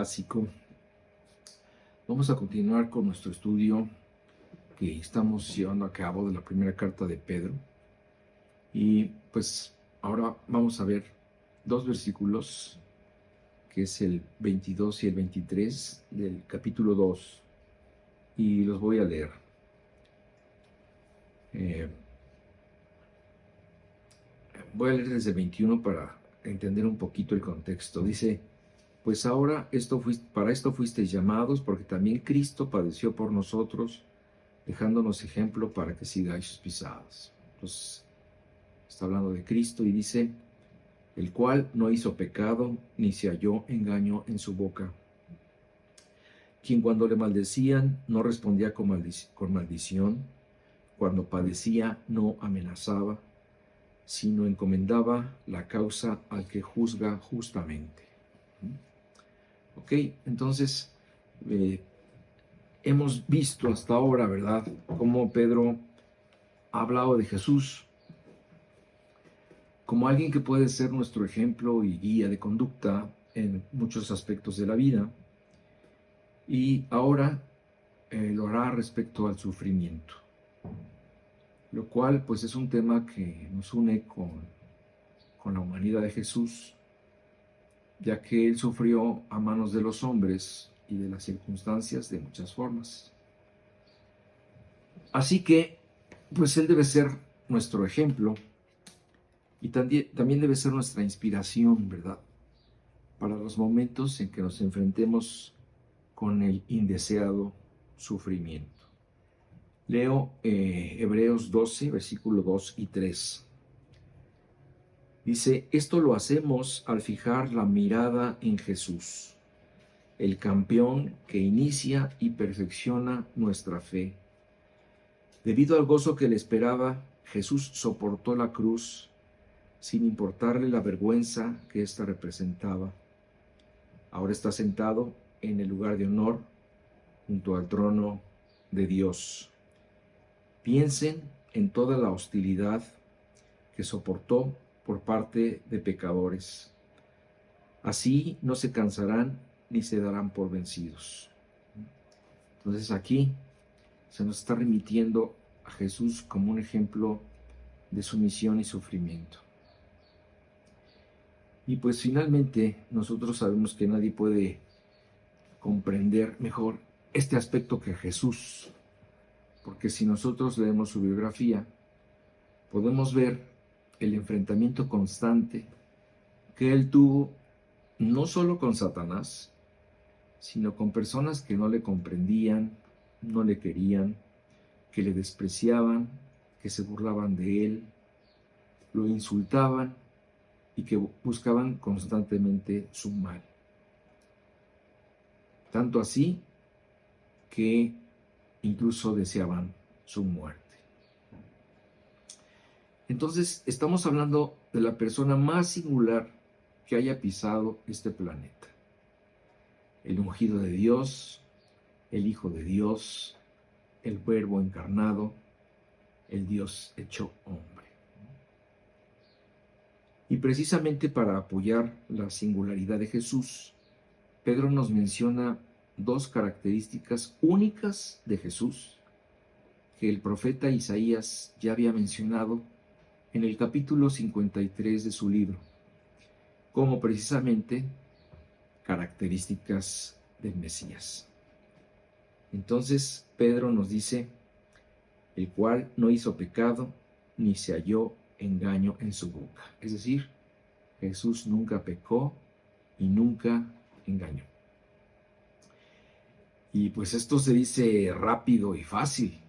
básico. Vamos a continuar con nuestro estudio que estamos llevando a cabo de la primera carta de Pedro. Y pues ahora vamos a ver dos versículos, que es el 22 y el 23 del capítulo 2. Y los voy a leer. Voy a leer desde el 21 para entender un poquito el contexto. Dice: pues ahora para esto fuisteis llamados, porque también Cristo padeció por nosotros, dejándonos ejemplo para que sigáis sus pisadas. Entonces, está hablando de Cristo y dice: el cual no hizo pecado, ni se halló engaño en su boca. Quien cuando le maldecían, no respondía con maldición, cuando padecía, no amenazaba, sino encomendaba la causa al que juzga justamente. Ok, entonces hemos visto hasta ahora, ¿verdad?, cómo Pedro ha hablado de Jesús como alguien que puede ser nuestro ejemplo y guía de conducta en muchos aspectos de la vida. Y ahora lo hará respecto al sufrimiento, lo cual pues es un tema que nos une con la humanidad de Jesús, ya que Él sufrió a manos de los hombres y de las circunstancias de muchas formas. Así que, pues Él debe ser nuestro ejemplo y también debe ser nuestra inspiración, ¿verdad?, para los momentos en que nos enfrentemos con el indeseado sufrimiento. Leo Hebreos 12, versículo 2 y 3. Dice: esto lo hacemos al fijar la mirada en Jesús, el campeón que inicia y perfecciona nuestra fe. Debido al gozo que le esperaba, Jesús soportó la cruz sin importarle la vergüenza que ésta representaba. Ahora está sentado en el lugar de honor junto al trono de Dios. Piensen en toda la hostilidad que soportó por parte de pecadores. Así no se cansarán ni se darán por vencidos. Entonces aquí se nos está remitiendo a Jesús como un ejemplo de sumisión y sufrimiento. Y pues finalmente nosotros sabemos que nadie puede comprender mejor este aspecto que Jesús, porque si nosotros leemos su biografía, podemos ver el enfrentamiento constante que él tuvo no solo con Satanás, sino con personas que no le comprendían, no le querían, que le despreciaban, que se burlaban de él, lo insultaban y que buscaban constantemente su mal. Tanto así que incluso deseaban su muerte. Entonces, estamos hablando de la persona más singular que haya pisado este planeta. El ungido de Dios, el Hijo de Dios, el Verbo encarnado, el Dios hecho hombre. Y precisamente para apoyar la singularidad de Jesús, Pedro nos menciona dos características únicas de Jesús que el profeta Isaías ya había mencionado en el capítulo 53 de su libro, como precisamente características del Mesías. Entonces Pedro nos dice: el cual no hizo pecado, ni se halló engaño en su boca. Es decir, Jesús nunca pecó y nunca engañó. Y pues esto se dice rápido y fácil,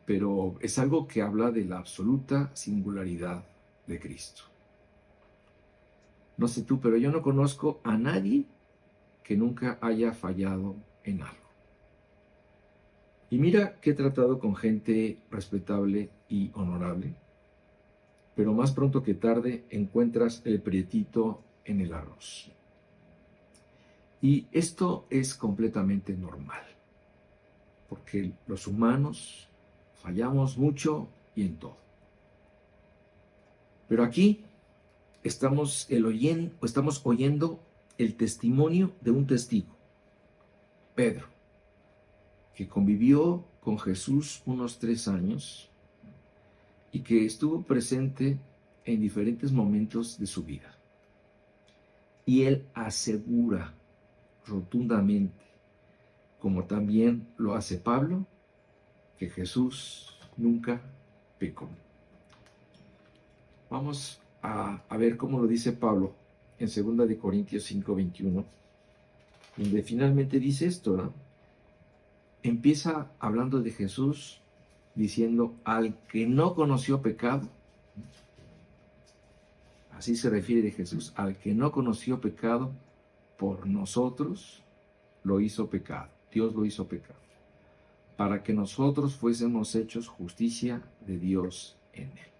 pero es algo que habla de la absoluta singularidad de Cristo. No sé tú, pero yo no conozco a nadie que nunca haya fallado en algo. Y mira que he tratado con gente respetable y honorable, pero más pronto que tarde encuentras el prietito en el arroz. Y esto es completamente normal, porque los humanos fallamos mucho y en todo. Pero aquí estamos oyendo el testimonio de un testigo, Pedro, que convivió con Jesús unos 3 años y que estuvo presente en diferentes momentos de su vida. Y él asegura rotundamente, como también lo hace Pablo, que Jesús nunca pecó. Vamos a ver cómo lo dice Pablo en 2 de Corintios 5:21, donde finalmente dice esto, ¿no? Empieza hablando de Jesús diciendo, al que no conoció pecado, así se refiere de Jesús, al que no conoció pecado, por nosotros lo hizo pecado, Dios lo hizo pecado, para que nosotros fuésemos hechos justicia de Dios en él.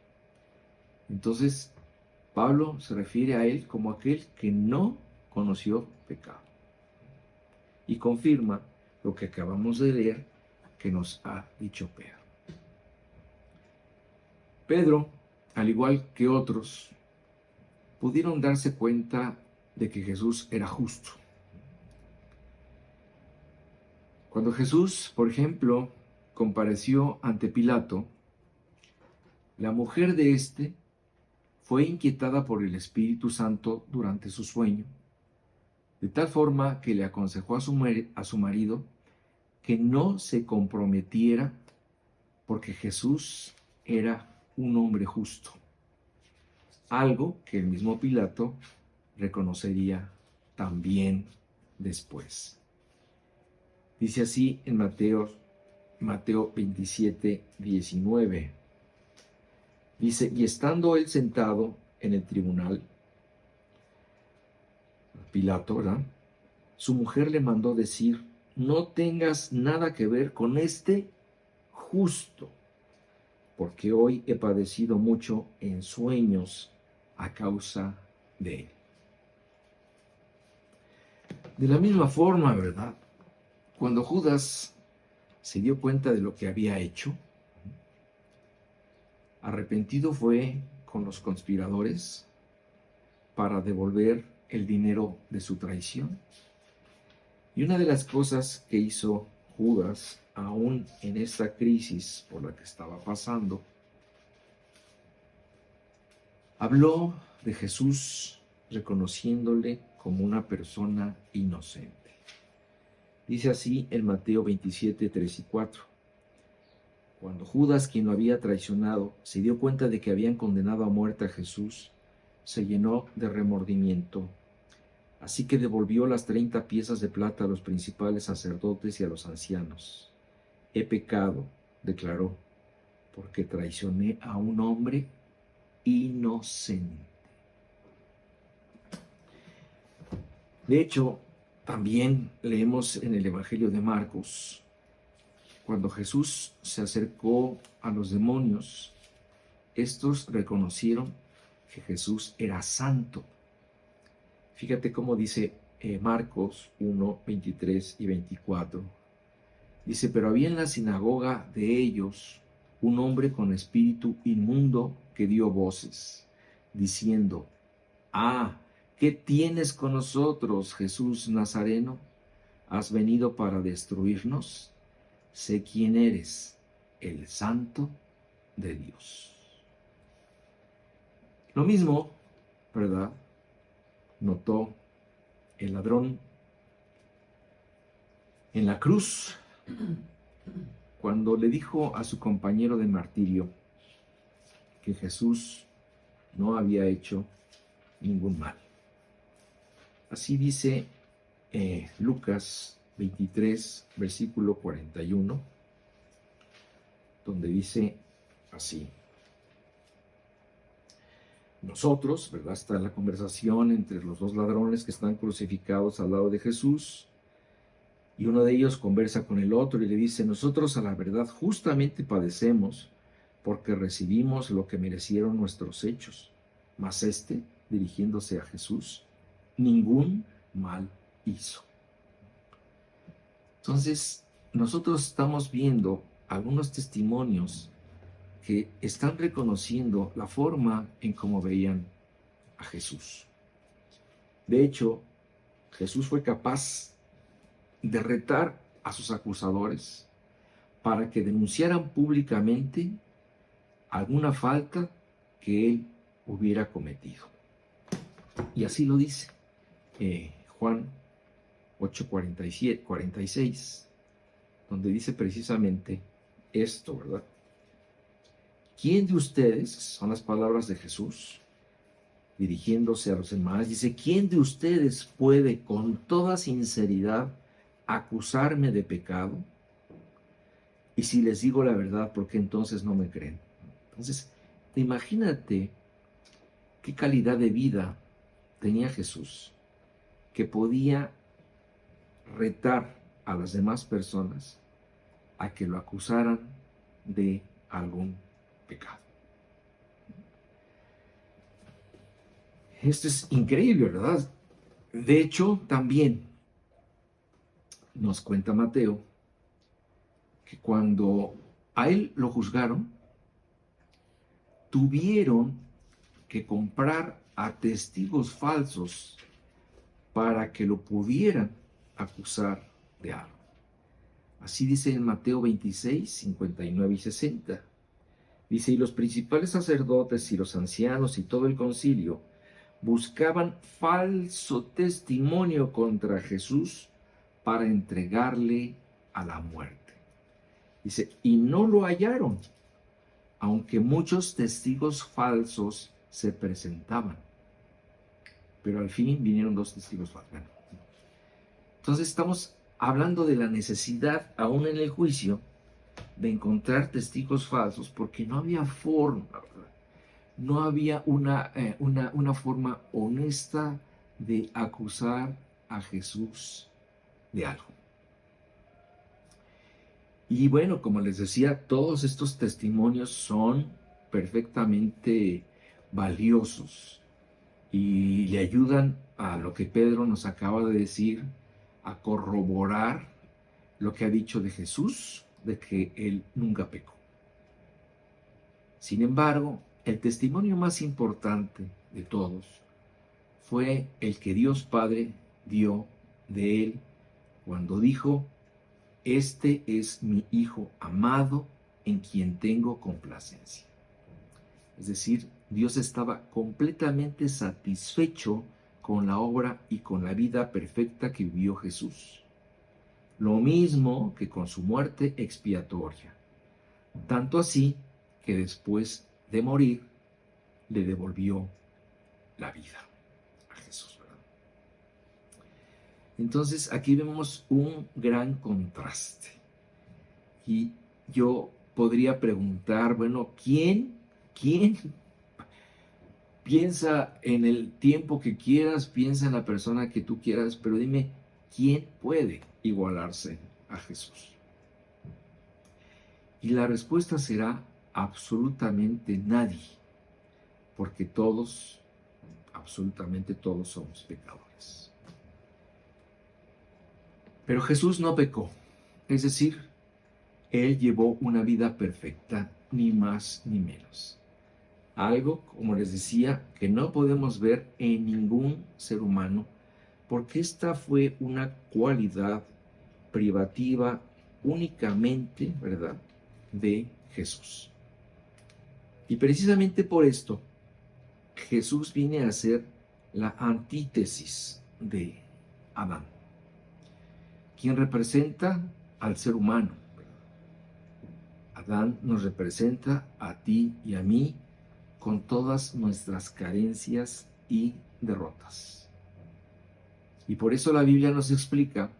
Entonces, Pablo se refiere a él como aquel que no conoció pecado. Y confirma lo que acabamos de leer que nos ha dicho Pedro. Pedro, al igual que otros, pudieron darse cuenta de que Jesús era justo. Cuando Jesús, por ejemplo, compareció ante Pilato, la mujer de éste fue inquietada por el Espíritu Santo durante su sueño, de tal forma que le aconsejó a su marido que no se comprometiera porque Jesús era un hombre justo, algo que el mismo Pilato reconocería también después. Dice así en Mateo 27:19. Dice, y estando él sentado en el tribunal, Pilato, ¿verdad? Su mujer le mandó decir, no tengas nada que ver con este justo, porque hoy he padecido mucho en sueños a causa de él. De la misma forma, ¿verdad? Cuando Judas se dio cuenta de lo que había hecho, arrepentido fue con los conspiradores para devolver el dinero de su traición. Y una de las cosas que hizo Judas, aún en esta crisis por la que estaba pasando, habló de Jesús reconociéndole como una persona inocente. Dice así en Mateo 27:3-4. Cuando Judas, quien lo había traicionado, se dio cuenta de que habían condenado a muerte a Jesús, se llenó de remordimiento. Así que devolvió las 30 piezas de plata a los principales sacerdotes y a los ancianos. He pecado, declaró, porque traicioné a un hombre inocente. De hecho, también leemos en el Evangelio de Marcos, cuando Jesús se acercó a los demonios, estos reconocieron que Jesús era santo. Fíjate cómo dice Marcos 1:23 y 24. Dice, pero había en la sinagoga de ellos un hombre con espíritu inmundo que dio voces, diciendo, ¿qué tienes con nosotros, Jesús Nazareno? ¿Has venido para destruirnos? Sé quién eres, el Santo de Dios. Lo mismo, ¿verdad?, notó el ladrón en la cruz cuando le dijo a su compañero de martirio que Jesús no había hecho ningún mal. Así dice Lucas 23, versículo 41, donde dice así. Nosotros, ¿verdad? Está la conversación entre los dos ladrones que están crucificados al lado de Jesús, y uno de ellos conversa con el otro y le dice, nosotros a la verdad justamente padecemos porque recibimos lo que merecieron nuestros hechos, mas este, dirigiéndose a Jesús, ningún mal hizo. Entonces, nosotros estamos viendo algunos testimonios que están reconociendo la forma en cómo veían a Jesús. De hecho, Jesús fue capaz de retar a sus acusadores para que denunciaran públicamente alguna falta que él hubiera cometido. Y así lo dice Juan 8:46, donde dice precisamente esto, ¿verdad? ¿Quién de ustedes, son las palabras de Jesús, dirigiéndose a los demás, dice, ¿quién de ustedes puede con toda sinceridad acusarme de pecado? Y si les digo la verdad, ¿por qué entonces no me creen? Entonces, imagínate qué calidad de vida tenía Jesús, que podía retar a las demás personas a que lo acusaran de algún pecado. Esto es increíble, ¿verdad? De hecho, también nos cuenta Mateo que cuando a él lo juzgaron, tuvieron que comprar a testigos falsos para que lo pudieran acusar de algo. Así dice en Mateo 26, 59 y 60. Dice, y los principales sacerdotes y los ancianos y todo el concilio buscaban falso testimonio contra Jesús para entregarle a la muerte. Dice, y no lo hallaron, aunque muchos testigos falsos se presentaban. Pero al fin vinieron 2 testigos falsos. Entonces estamos hablando de la necesidad, aún en el juicio, de encontrar testigos falsos, porque no había forma, ¿verdad? No había una forma honesta de acusar a Jesús de algo. Y bueno, como les decía, todos estos testimonios son perfectamente valiosos y le ayudan a lo que Pedro nos acaba de decir, a corroborar lo que ha dicho de Jesús, de que él nunca pecó. Sin embargo, el testimonio más importante de todos fue el que Dios Padre dio de él cuando dijo, este es mi Hijo amado en quien tengo complacencia. Es decir, Dios estaba completamente satisfecho con la obra y con la vida perfecta que vivió Jesús. Lo mismo que con su muerte expiatoria. Tanto así que después de morir le devolvió la vida a Jesús, ¿verdad? Entonces aquí vemos un gran contraste. Y yo podría preguntar, bueno, ¿quién piensa en el tiempo que quieras, piensa en la persona que tú quieras, pero dime, ¿quién puede igualarse a Jesús? Y la respuesta será absolutamente nadie, porque todos, absolutamente todos somos pecadores. Pero Jesús no pecó, es decir, Él llevó una vida perfecta, ni más ni menos. Algo, como les decía, que no podemos ver en ningún ser humano, porque esta fue una cualidad privativa únicamente, ¿verdad?, de Jesús. Y precisamente por esto, Jesús viene a ser la antítesis de Adán, quien representa al ser humano. Adán nos representa a ti y a mí con todas nuestras carencias y derrotas. Y por eso la Biblia nos explica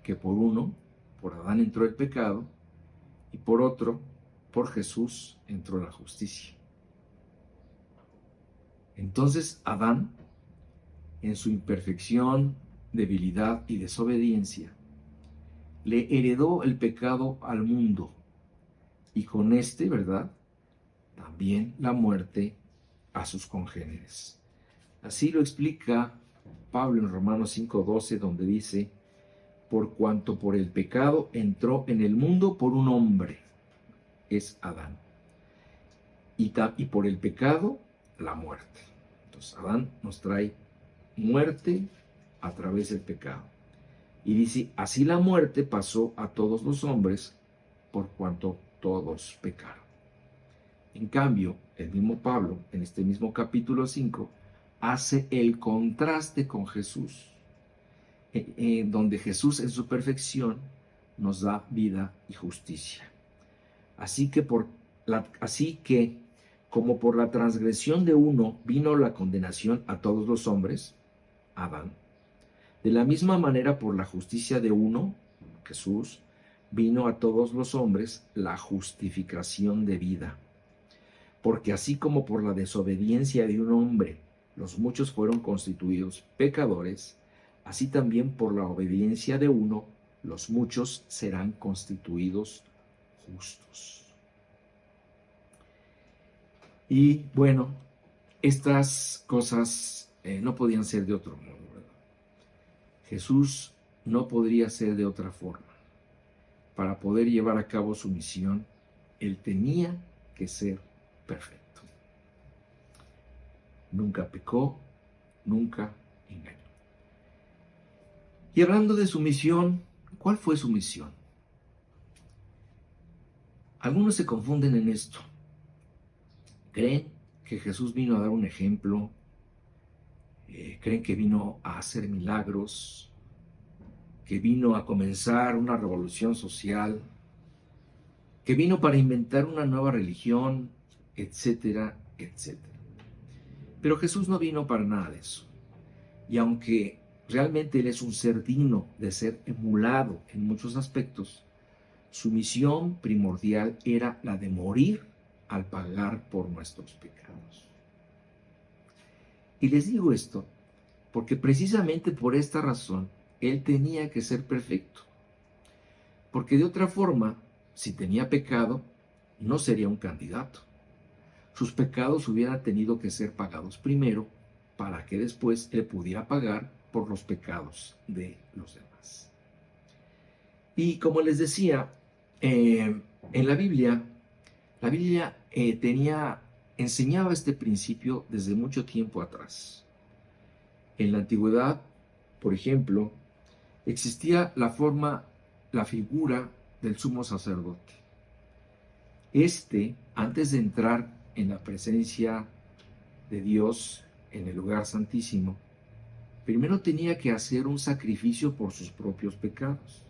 que por Adán entró el pecado, y por otro, por Jesús entró la justicia. Entonces Adán, en su imperfección, debilidad y desobediencia, le heredó el pecado al mundo, y con este, ¿verdad?, también la muerte a sus congéneres. Así lo explica Pablo en Romanos 5:12, donde dice, por cuanto por el pecado entró en el mundo por un hombre, es Adán, y por el pecado la muerte. Entonces Adán nos trae muerte a través del pecado. Y dice, así la muerte pasó a todos los hombres por cuanto todos pecaron. En cambio, el mismo Pablo, en este mismo capítulo 5, hace el contraste con Jesús, donde Jesús en su perfección nos da vida y justicia. Así que, como por la transgresión de uno vino la condenación a todos los hombres, Adán, de la misma manera por la justicia de uno, Jesús, vino a todos los hombres la justificación de vida. Porque así como por la desobediencia de un hombre los muchos fueron constituidos pecadores, así también por la obediencia de uno los muchos serán constituidos justos. Y bueno, estas cosas no podían ser de otro modo, ¿verdad? Jesús no podría ser de otra forma. Para poder llevar a cabo su misión, Él tenía que ser perfecto. Nunca pecó, nunca engañó. Y hablando de su misión, ¿cuál fue su misión? Algunos se confunden en esto. Creen que Jesús vino a dar un ejemplo, creen que vino a hacer milagros, que vino a comenzar una revolución social, que vino para inventar una nueva religión, etcétera, etcétera. Pero Jesús no vino para nada de eso. Y aunque realmente Él es un ser digno de ser emulado en muchos aspectos, su misión primordial era la de morir al pagar por nuestros pecados. Y les digo esto porque precisamente por esta razón Él tenía que ser perfecto. Porque de otra forma, si tenía pecado, no sería un candidato. Sus pecados hubieran tenido que ser pagados primero para que después Él pudiera pagar por los pecados de los demás. Y como les decía, en la Biblia enseñaba este principio desde mucho tiempo atrás. En la antigüedad, por ejemplo, existía la figura del sumo sacerdote. Antes de entrar en la presencia de Dios en el lugar santísimo, primero tenía que hacer un sacrificio por sus propios pecados.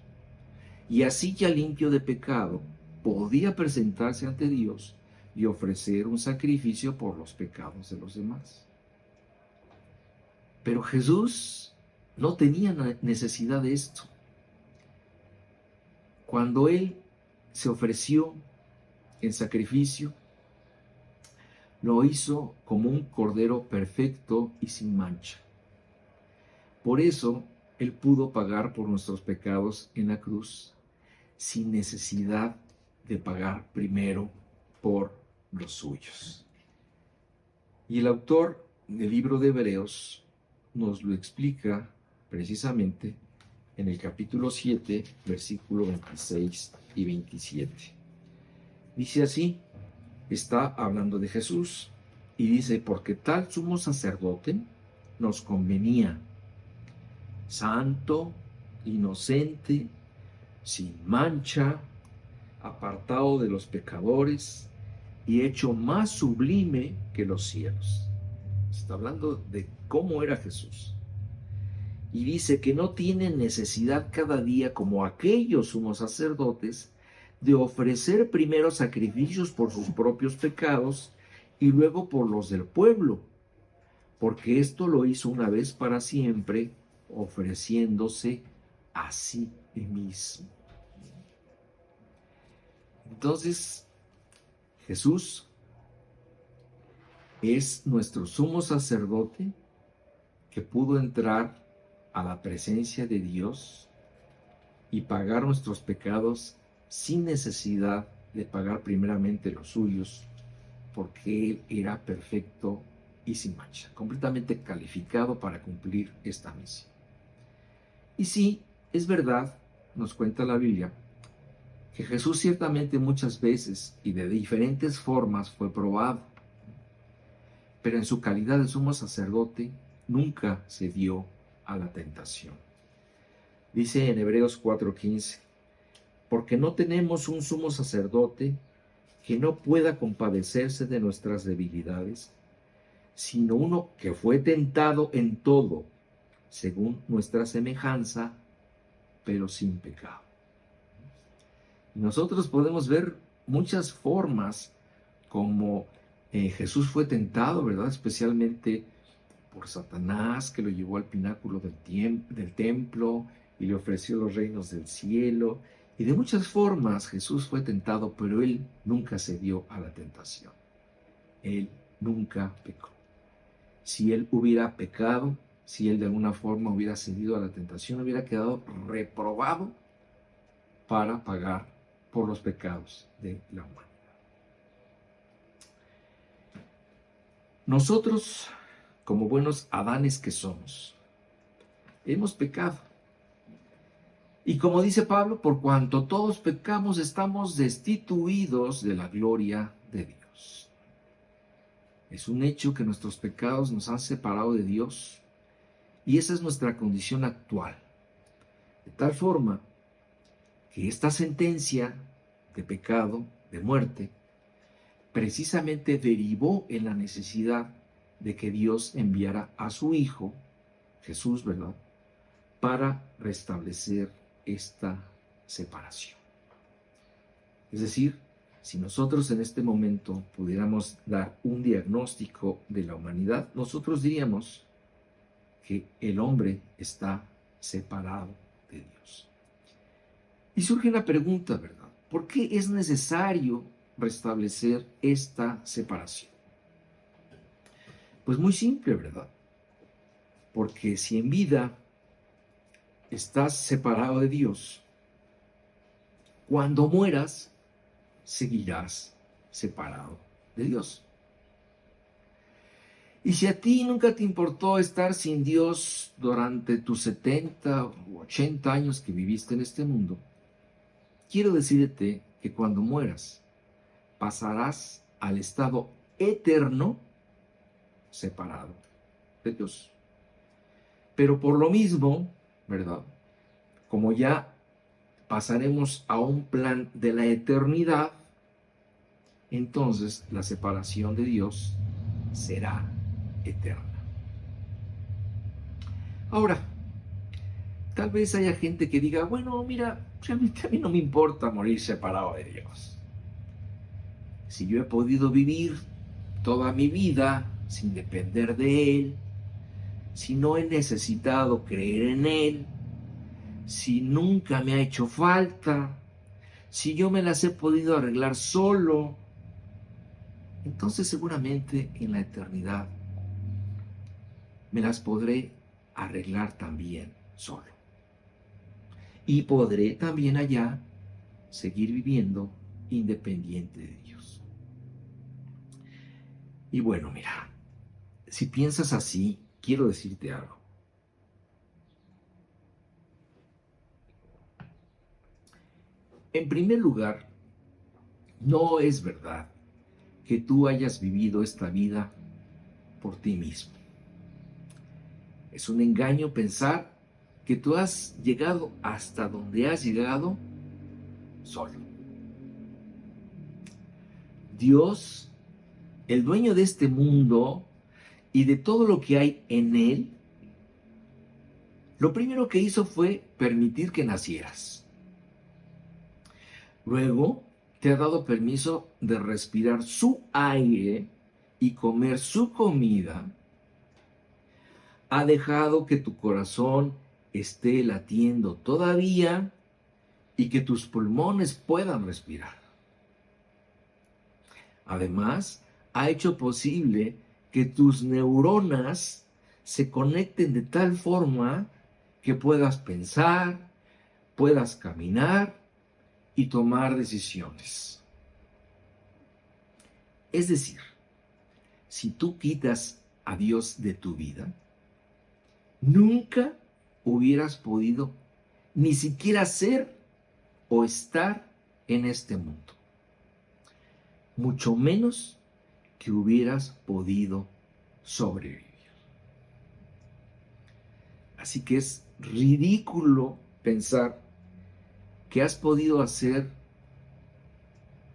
Y así, ya limpio de pecado, podía presentarse ante Dios y ofrecer un sacrificio por los pecados de los demás. Pero Jesús no tenía necesidad de esto. Cuando Él se ofreció en sacrificio, lo hizo como un cordero perfecto y sin mancha. Por eso Él pudo pagar por nuestros pecados en la cruz sin necesidad de pagar primero por los suyos. Y el autor del libro de Hebreos nos lo explica precisamente en el capítulo 7, versículo 26 y 27. Dice así, está hablando de Jesús, y dice, porque tal sumo sacerdote nos convenía, santo, inocente, sin mancha, apartado de los pecadores y hecho más sublime que los cielos. Está hablando de cómo era Jesús. Y dice que no tiene necesidad cada día, como aquellos sumos sacerdotes, de ofrecer primero sacrificios por sus propios pecados y luego por los del pueblo, porque esto lo hizo una vez para siempre, ofreciéndose a sí mismo. Entonces, Jesús es nuestro sumo sacerdote que pudo entrar a la presencia de Dios y pagar nuestros pecados sin necesidad de pagar primeramente los suyos, porque Él era perfecto y sin mancha, completamente calificado para cumplir esta misión. Y sí, es verdad, nos cuenta la Biblia, que Jesús ciertamente muchas veces y de diferentes formas fue probado, pero en su calidad de sumo sacerdote nunca se dio a la tentación. Dice en Hebreos 4:15, porque no tenemos un sumo sacerdote que no pueda compadecerse de nuestras debilidades, sino uno que fue tentado en todo, según nuestra semejanza, pero sin pecado. Nosotros podemos ver muchas formas como Jesús fue tentado, ¿verdad? Especialmente por Satanás, que lo llevó al pináculo del templo y le ofreció los reinos del cielo. Y de muchas formas Jesús fue tentado, pero él nunca cedió a la tentación. Él nunca pecó. Si él hubiera pecado, si él de alguna forma hubiera cedido a la tentación, hubiera quedado reprobado para pagar por los pecados de la humanidad. Nosotros, como buenos Adanes que somos, hemos pecado. Y como dice Pablo, por cuanto todos pecamos, estamos destituidos de la gloria de Dios. Es un hecho que nuestros pecados nos han separado de Dios y esa es nuestra condición actual. De tal forma que esta sentencia de pecado, de muerte, precisamente derivó en la necesidad de que Dios enviara a su Hijo, Jesús, ¿verdad?, para restablecer esta separación. Es decir, si nosotros en este momento pudiéramos dar un diagnóstico de la humanidad, nosotros diríamos que el hombre está separado de Dios. Y surge una pregunta, ¿verdad? ¿Por qué es necesario restablecer esta separación? Pues muy simple, ¿verdad? Porque si en vida estás separado de Dios, cuando mueras, seguirás separado de Dios. Y si a ti nunca te importó estar sin Dios durante tus 70 u 80 años que viviste en este mundo, quiero decirte que cuando mueras, pasarás al estado eterno separado de Dios. Pero por lo mismo, ¿verdad? Como ya pasaremos a un plan de la eternidad, entonces la separación de Dios será eterna. Ahora, tal vez haya gente que diga, bueno, mira, realmente a mí no me importa morir separado de Dios. Si yo he podido vivir toda mi vida sin depender de Él, si no he necesitado creer en Él, si nunca me ha hecho falta, si yo me las he podido arreglar solo, entonces seguramente en la eternidad me las podré arreglar también solo. Y podré también allá seguir viviendo independiente de Dios. Y bueno, mira, si piensas así, quiero decirte algo. En primer lugar, no es verdad que tú hayas vivido esta vida por ti mismo. Es un engaño pensar que tú has llegado hasta donde has llegado solo. Dios, el dueño de este mundo y de todo lo que hay en él, lo primero que hizo fue permitir que nacieras. Luego te ha dado permiso de respirar su aire y comer su comida. Ha dejado que tu corazón esté latiendo todavía y que tus pulmones puedan respirar. Además, ha hecho posible que tus neuronas se conecten de tal forma que puedas pensar, puedas caminar y tomar decisiones. Es decir, si tú quitas a Dios de tu vida, nunca hubieras podido ni siquiera ser o estar en este mundo. Mucho menos que hubieras podido sobrevivir. Así que es ridículo pensar que has podido hacer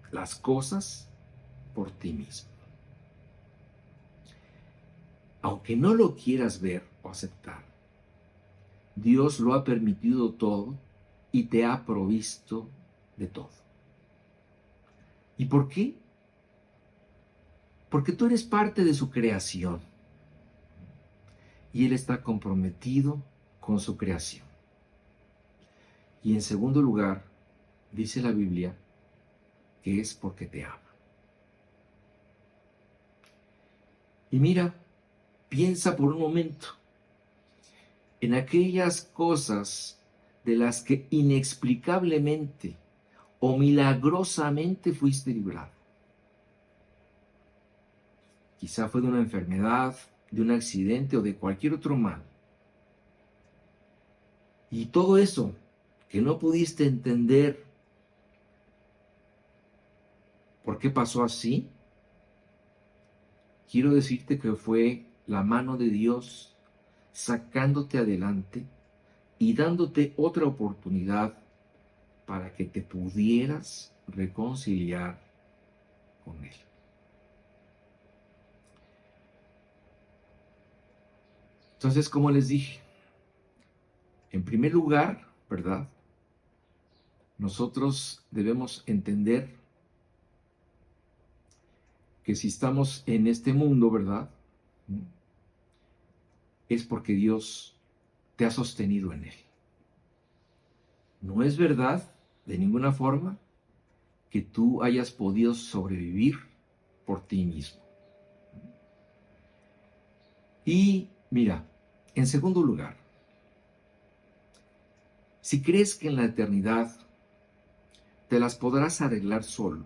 las cosas por ti mismo. Aunque no lo quieras ver o aceptar, Dios lo ha permitido todo y te ha provisto de todo. ¿Y por qué? Porque tú eres parte de su creación y Él está comprometido con su creación. Y en segundo lugar, dice la Biblia que es porque te ama. Y mira, piensa por un momento en aquellas cosas de las que inexplicablemente o milagrosamente fuiste librado. Quizá fue de una enfermedad, de un accidente o de cualquier otro mal. Y todo eso que no pudiste entender por qué pasó así, quiero decirte que fue la mano de Dios sacándote adelante y dándote otra oportunidad para que te pudieras reconciliar con Él. Entonces, como les dije, en primer lugar, ¿verdad? Nosotros debemos entender que si estamos en este mundo, ¿verdad? Es porque Dios te ha sostenido en él. No es verdad, de ninguna forma, que tú hayas podido sobrevivir por ti mismo. Y mira, en segundo lugar, si crees que en la eternidad te las podrás arreglar solo,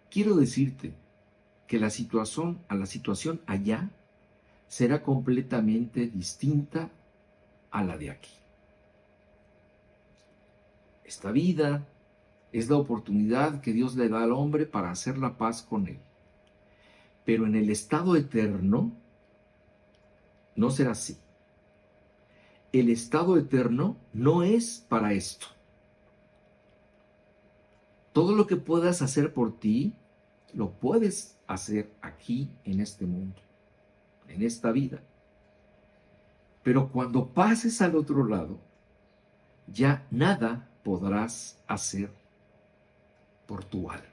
quiero decirte que la situación allá será completamente distinta a la de aquí. Esta vida es la oportunidad que Dios le da al hombre para hacer la paz con él. Pero en el estado eterno no será así. El estado eterno no es para esto. Todo lo que puedas hacer por ti, lo puedes hacer aquí en este mundo, en esta vida. Pero cuando pases al otro lado, ya nada podrás hacer por tu alma.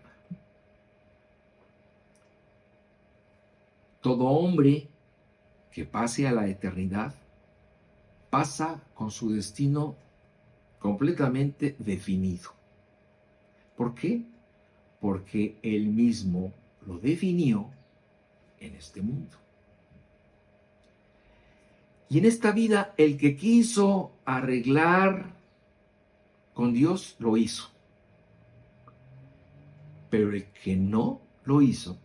Todo hombre que pase a la eternidad pasa con su destino completamente definido. ¿Por qué? Porque él mismo lo definió en este mundo. Y en esta vida, el que quiso arreglar con Dios, lo hizo. Pero el que no lo hizo,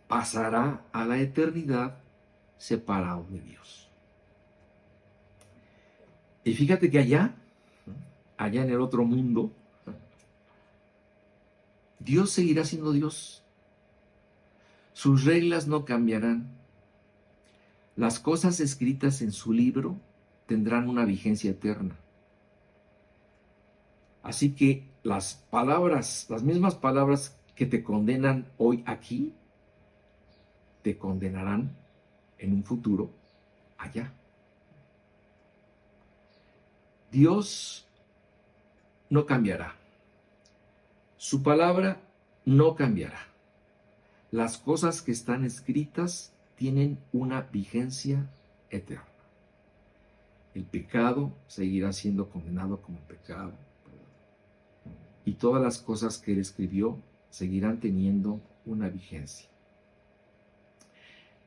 pasará a la eternidad separado de Dios. Y fíjate que allá en el otro mundo, Dios seguirá siendo Dios. Sus reglas no cambiarán. Las cosas escritas en su libro tendrán una vigencia eterna. Así que las mismas palabras que te condenan hoy aquí, te condenarán en un futuro allá. Dios no cambiará. Su palabra no cambiará. Las cosas que están escritas tienen una vigencia eterna. El pecado seguirá siendo condenado como pecado. Y todas las cosas que él escribió seguirán teniendo una vigencia.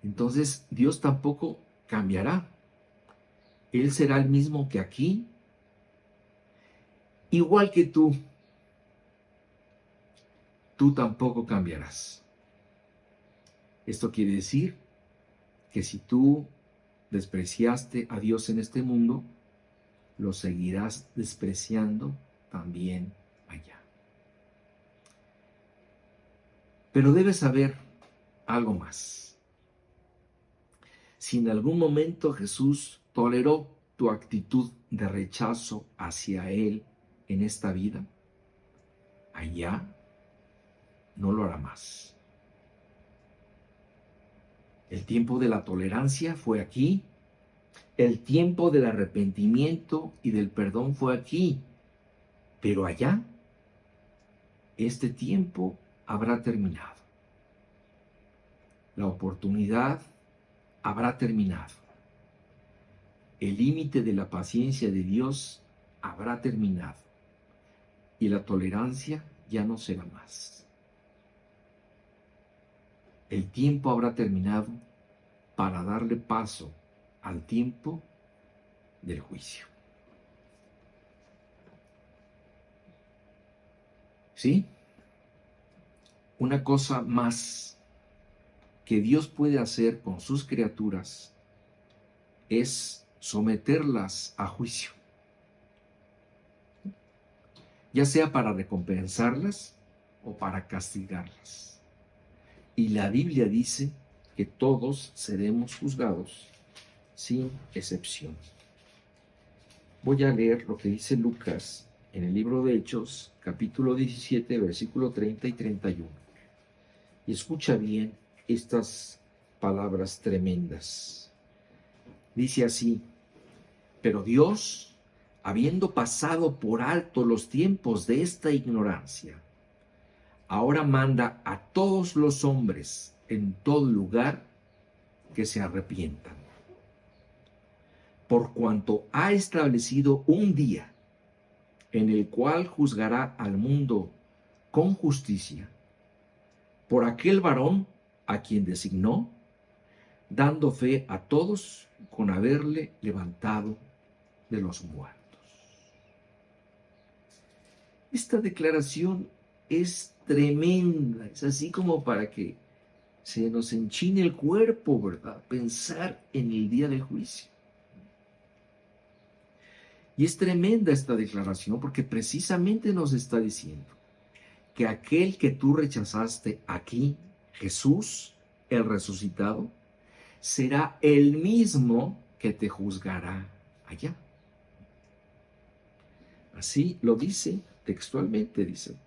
Entonces, Dios tampoco cambiará. Él será el mismo que aquí, igual que tú. Tú tampoco cambiarás. Esto quiere decir que si tú despreciaste a Dios en este mundo, lo seguirás despreciando también allá. Pero debes saber algo más. si en algún momento Jesús toleró tu actitud de rechazo hacia Él en esta vida, allá no lo hará más. El tiempo de la tolerancia fue aquí. El tiempo del arrepentimiento y del perdón fue aquí. Pero allá, este tiempo habrá terminado. La oportunidad habrá terminado. El límite de la paciencia de Dios habrá terminado. Y la tolerancia ya no será más. El tiempo habrá terminado para darle paso al tiempo del juicio. ¿Sí? Una cosa más que Dios puede hacer con sus criaturas es someterlas a juicio, ya sea para recompensarlas o para castigarlas. Y la Biblia dice que todos seremos juzgados sin excepción. Voy a leer lo que dice Lucas en el libro de Hechos, capítulo 17, versículo 30 y 31. Y escucha bien estas palabras tremendas. Dice así: pero Dios, habiendo pasado por alto los tiempos de esta ignorancia, ahora manda a todos los hombres en todo lugar que se arrepientan, por cuanto ha establecido un día en el cual juzgará al mundo con justicia por aquel varón a quien designó, dando fe a todos con haberle levantado de los muertos. Esta declaración es tremenda, es así como para que se nos enchine el cuerpo, ¿verdad? Pensar en el día del juicio. Y es tremenda esta declaración porque precisamente nos está diciendo que aquel que tú rechazaste aquí, Jesús, el resucitado, será el mismo que te juzgará allá. Así lo dice textualmente, dice.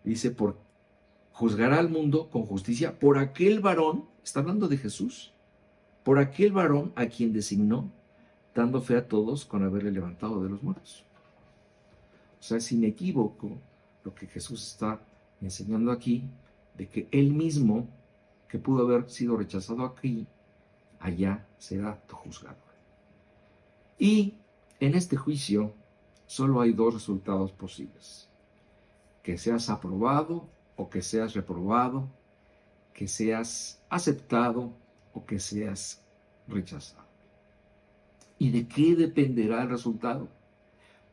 Dice, juzgará al mundo con justicia por aquel varón, está hablando de Jesús, por aquel varón a quien designó, dando fe a todos con haberle levantado de los muertos. O sea, es inequívoco lo que Jesús está enseñando aquí, de que él mismo, que pudo haber sido rechazado aquí, allá será tu juzgado. Y en este juicio solo hay dos resultados posibles: que seas aprobado o que seas reprobado, que seas aceptado o que seas rechazado. ¿Y de qué dependerá el resultado?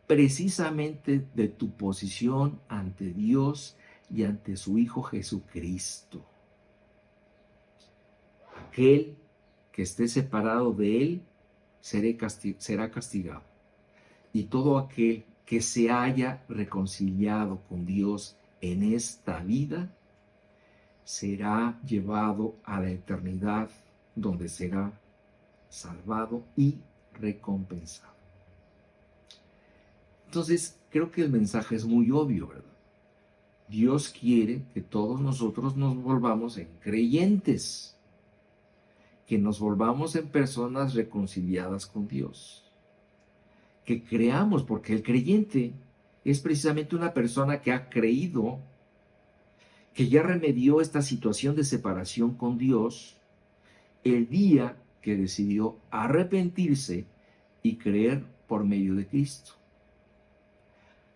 Precisamente de tu posición ante Dios y ante su Hijo Jesucristo. Aquel que esté separado de Él será castigado. Y todo aquel que se haya reconciliado con Dios en esta vida será llevado a la eternidad, donde será salvado y recompensado. Entonces, creo que el mensaje es muy obvio, ¿verdad? Dios quiere que todos nosotros nos volvamos en creyentes, que nos volvamos en personas reconciliadas con Dios, que creamos, porque el creyente es precisamente una persona que ha creído, que ya remedió esta situación de separación con Dios el día que decidió arrepentirse y creer por medio de Cristo.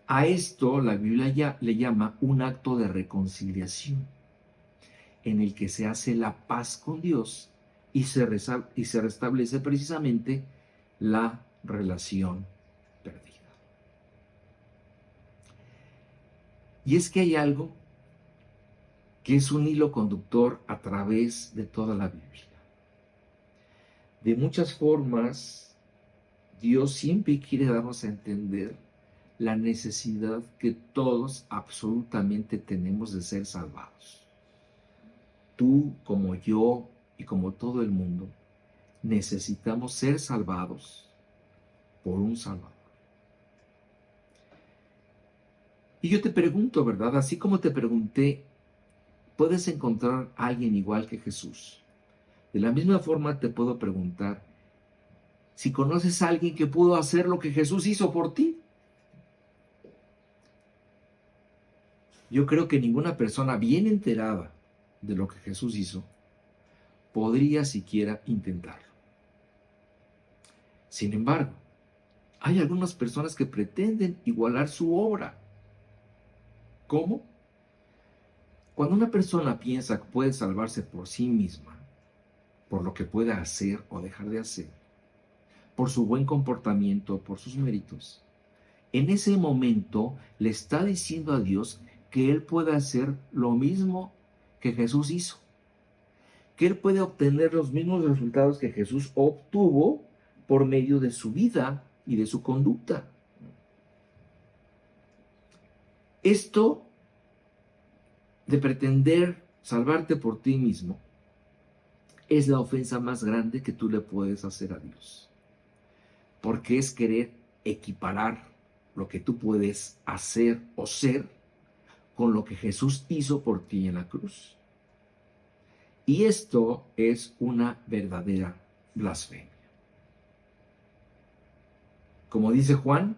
A esto la Biblia ya le llama un acto de reconciliación, en el que se hace la paz con Dios y se restablece precisamente la relación perdida. Y es que hay algo que es un hilo conductor a través de toda la Biblia. De muchas formas, Dios siempre quiere darnos a entender la necesidad que todos absolutamente tenemos de ser salvados. tú, como yo y como todo el mundo, necesitamos ser salvados por un Salvador. Y yo te pregunto, ¿verdad? Así como te pregunté, ¿puedes encontrar a alguien igual que Jesús? De la misma forma te puedo preguntar si conoces a alguien que pudo hacer lo que Jesús hizo por ti. Yo creo que ninguna persona bien enterada de lo que Jesús hizo podría siquiera intentarlo. Sin embargo, hay algunas personas que pretenden igualar su obra. ¿Cómo? Cuando una persona piensa que puede salvarse por sí misma, por lo que pueda hacer o dejar de hacer, por su buen comportamiento, por sus méritos, en ese momento le está diciendo a Dios que Él puede hacer lo mismo que Jesús hizo, que Él puede obtener los mismos resultados que Jesús obtuvo por medio de su vida y de su conducta. Esto de pretender salvarte por ti mismo es la ofensa más grande que tú le puedes hacer a Dios, porque es querer equiparar lo que tú puedes hacer o ser con lo que Jesús hizo por ti en la cruz. Y esto es una verdadera blasfemia. Como dice Juan,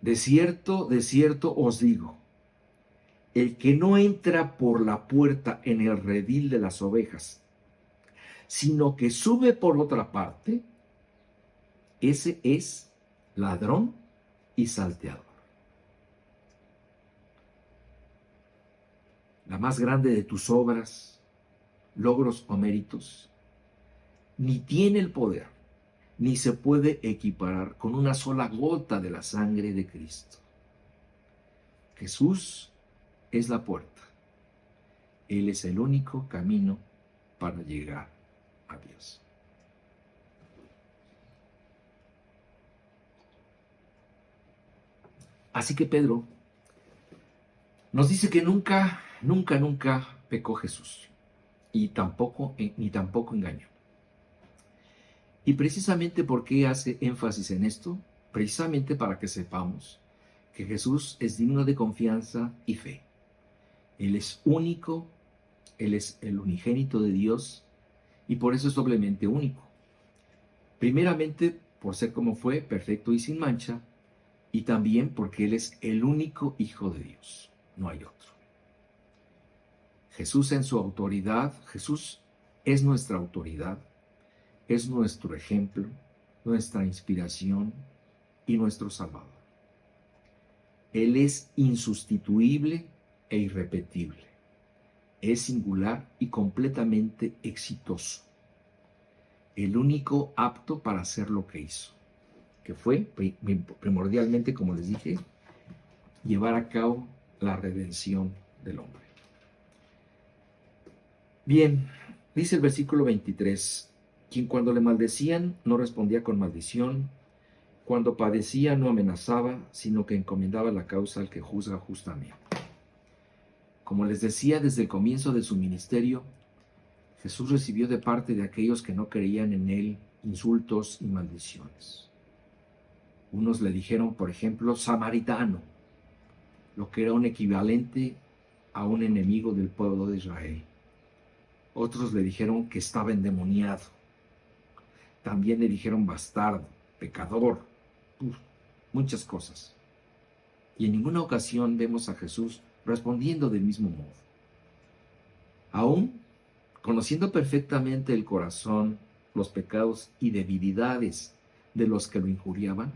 de cierto os digo, el que no entra por la puerta en el redil de las ovejas, sino que sube por otra parte, ese es ladrón y salteador. La más grande de tus obras, logros o méritos, ni tiene el poder, ni se puede equiparar con una sola gota de la sangre de Cristo. Jesús es la puerta. Él es el único camino para llegar a Dios. Así que Pedro nos dice que nunca pecó Jesús y ni tampoco engañó. Y precisamente ¿por qué hace énfasis en esto? Precisamente para que sepamos que Jesús es digno de confianza y fe. Él es único, Él es el unigénito de Dios y por eso es doblemente único. Primeramente, por ser como fue, perfecto y sin mancha, y también porque Él es el único Hijo de Dios, no hay otro. Jesús en su autoridad, Jesús es nuestra autoridad, es nuestro ejemplo, nuestra inspiración y nuestro Salvador. Él es insustituible e irrepetible. Es singular y completamente exitoso. El único apto para hacer lo que hizo, que fue primordialmente, como les dije, llevar a cabo la redención del hombre. Bien, dice el versículo 23, quien cuando le maldecían no respondía con maldición, cuando padecía no amenazaba, sino que encomendaba la causa al que juzga justamente. Como les decía desde el comienzo de su ministerio, Jesús recibió de parte de aquellos que no creían en Él insultos y maldiciones. Unos le dijeron, por ejemplo, samaritano, lo que era un equivalente a un enemigo del pueblo de Israel. Otros le dijeron que estaba endemoniado. También le dijeron bastardo, pecador, muchas cosas. Y en ninguna ocasión vemos a Jesús respondiendo del mismo modo. Aún conociendo perfectamente el corazón, los pecados y debilidades de los que lo injuriaban,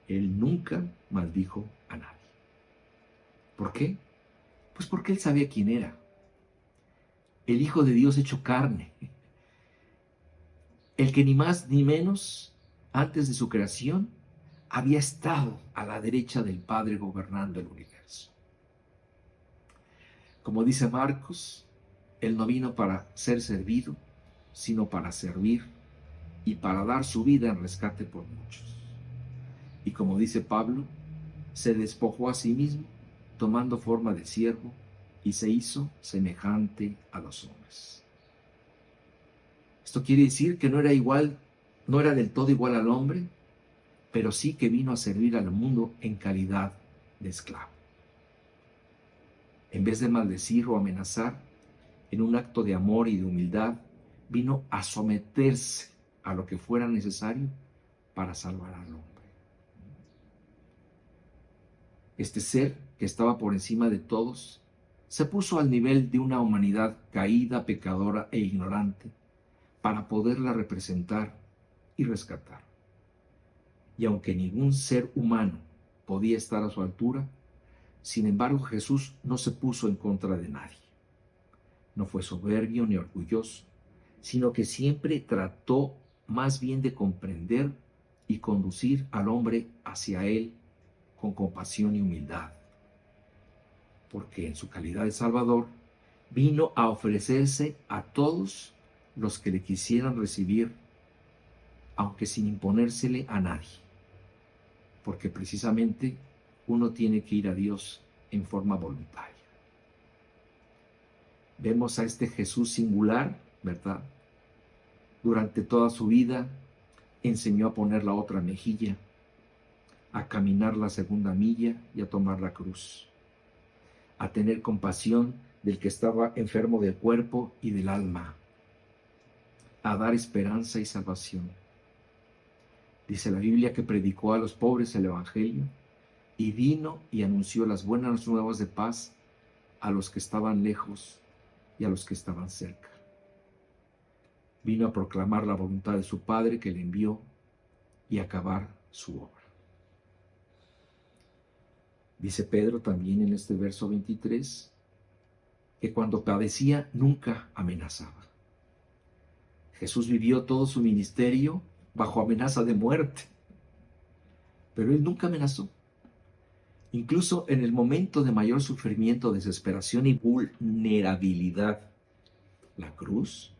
Él nunca maldijo a nadie. ¿Por qué? Pues porque Él sabía quién era. El Hijo de Dios hecho carne. El que ni más ni menos, antes de su creación, había estado a la derecha del Padre gobernando el universo. Como dice Marcos, Él no vino para ser servido, sino para servir y para dar su vida en rescate por muchos. Y como dice Pablo, se despojó a sí mismo, tomando forma de siervo y se hizo semejante a los hombres. Esto quiere decir que no era igual, no era del todo igual al hombre, pero sí que vino a servir al mundo en calidad de esclavo. En vez de maldecir o amenazar, en un acto de amor y de humildad, vino a someterse a lo que fuera necesario para salvar al hombre. Este ser que estaba por encima de todos, se puso al nivel de una humanidad caída, pecadora e ignorante, para poderla representar y rescatar. Y aunque ningún ser humano podía estar a su altura, sin embargo Jesús no se puso en contra de nadie. No fue soberbio ni orgulloso, sino que siempre trató más bien de comprender y conducir al hombre hacia él con compasión y humildad, porque en su calidad de Salvador vino a ofrecerse a todos los que le quisieran recibir, aunque sin imponérsele a nadie, porque precisamente uno tiene que ir a Dios en forma voluntaria. Vemos a este Jesús singular, ¿verdad? Durante toda su vida enseñó a poner la otra mejilla, a caminar la segunda milla y a tomar la cruz, a tener compasión del que estaba enfermo del cuerpo y del alma, a dar esperanza y salvación. Dice la Biblia que predicó a los pobres el Evangelio y vino y anunció las buenas nuevas de paz a los que estaban lejos y a los que estaban cerca. Vino a proclamar la voluntad de su Padre que le envió y acabar su obra. Dice Pedro también en este verso 23 que cuando padecía nunca amenazaba. Jesús vivió todo su ministerio bajo amenaza de muerte, pero él nunca amenazó. Incluso en el momento de mayor sufrimiento, desesperación y vulnerabilidad, la cruz,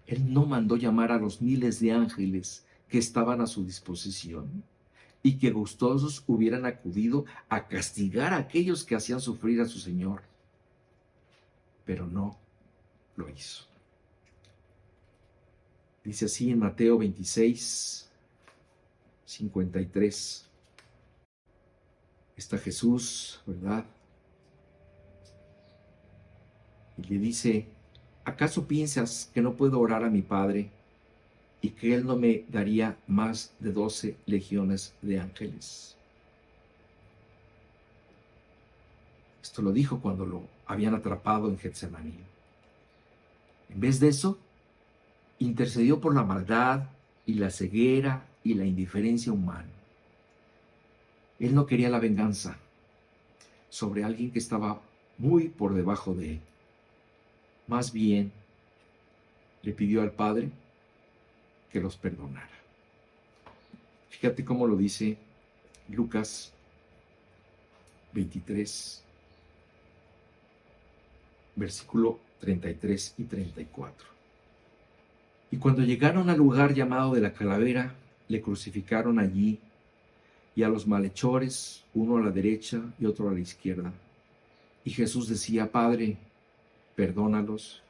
él no mandó llamar a los miles de ángeles que estaban a su disposición y que gustosos hubieran acudido a castigar a aquellos que hacían sufrir a su Señor. Pero no lo hizo. Dice así en Mateo 26, 53. Está Jesús, ¿verdad? Y le dice, ¿acaso piensas que no puedo orar a mi Padre y que Él no me daría más de 12 legiones de ángeles? Esto lo dijo cuando lo habían atrapado en Getsemaní. En vez de eso, intercedió por la maldad y la ceguera y la indiferencia humana. Él no quería la venganza sobre alguien que estaba muy por debajo de él. Más bien, le pidió al Padre que los perdonara. Fíjate cómo lo dice Lucas 23, versículo 33 y 34. Y cuando llegaron al lugar llamado de la Calavera, le crucificaron allí, y a los malhechores, uno a la derecha y otro a la izquierda. Y Jesús decía, Padre, perdónalos,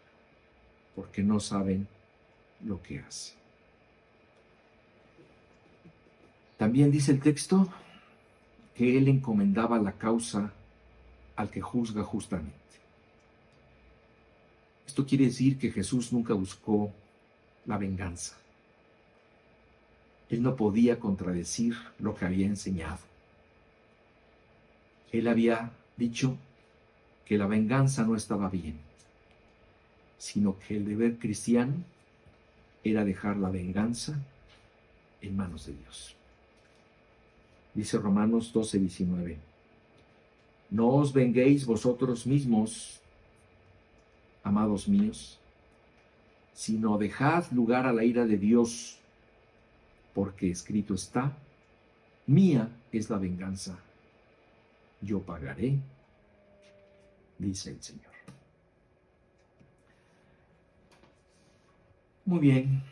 porque no saben lo que hacen. También dice el texto que él encomendaba la causa al que juzga justamente. Esto quiere decir que Jesús nunca buscó la venganza. Él no podía contradecir lo que había enseñado. Él había dicho que la venganza no estaba bien, sino que el deber cristiano era dejar la venganza en manos de Dios. Dice Romanos 12:19, no os venguéis vosotros mismos, amados míos, sino dejad lugar a la ira de Dios, porque escrito está, mía es la venganza, yo pagaré, dice el Señor. Muy bien,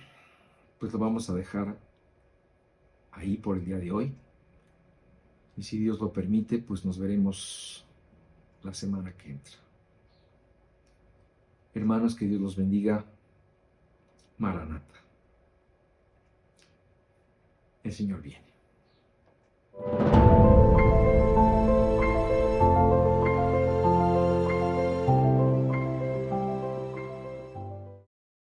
pues lo vamos a dejar ahí por el día de hoy. Y si Dios lo permite, pues nos veremos la la semana que entra. Hermanos, que Dios los bendiga. Maranata. El Señor viene.